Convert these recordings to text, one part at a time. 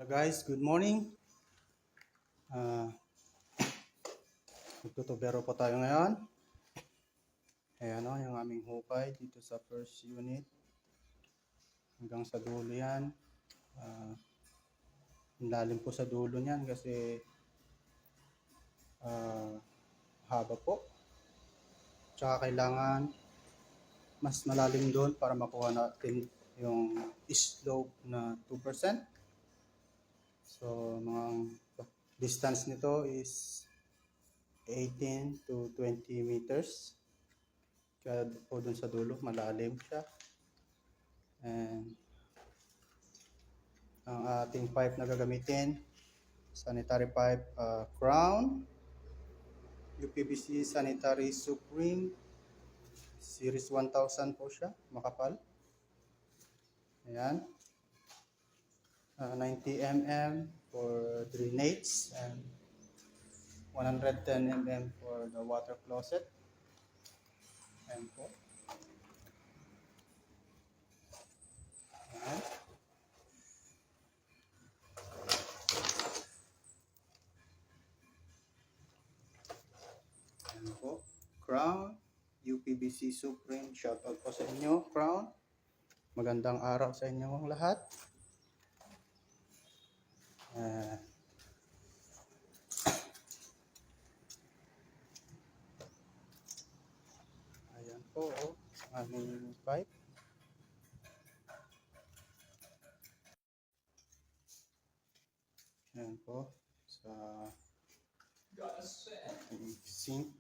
Hello guys, good morning. Uh, Magtutubero po tayo ngayon. Ayan o, yung aming hukay dito sa first unit. Hanggang sa dulo yan. Ang lalim po sa dulo niyan kasi haba po. Tsaka kailangan mas malalim doon para makuha natin yung slope na 2%. So, mga distance nito is 18 to 20 meters. Kaya po dun sa dulo, malalim siya. And ang ating pipe na gagamitin, sanitary pipe Crown, UPVC Sanitary Supreme, Series 1000 po siya, makapal. Ayan. 90 mm for drainage and 110 mm for the water closet. Ayan po. Ayan. Ayan po. Crown, UPVC Supreme. Shout out po sa inyo, Crown. Magandang araw sa inyo lahat. Ayan po, aming pipe. Ayan po, sa sink.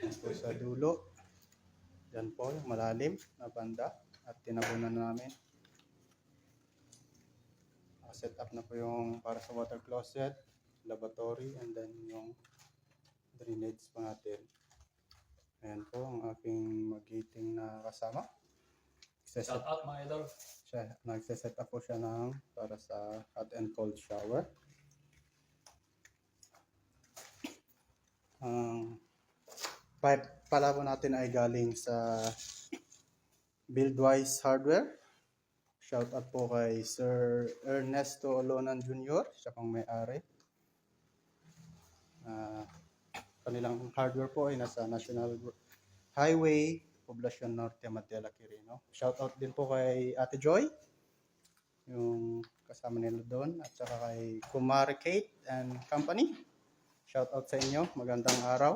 Ayan po sa dulo. Yan po, yung malalim na banda at tinabunan namin. Set up na po yung para sa water closet, lavatory, and then yung drainage po natin. Ayan po ang aking magiting na kasama. Shout out mga idol. Nagse-set up po siya ng para sa hot and cold shower. Ang pipe pala po natin ay galing sa Buildwise Hardware. Shout out po kay Sir Ernesto Olonan Jr. Siya pang may-ari. Kanilang hardware po ay nasa National Highway, Poblacion Norte, Manila, Quirino. Shout out din po kay Ate Joy, yung kasama nila doon, at saka kay Kumari Kate and Company. Shout out sa inyo, magandang araw.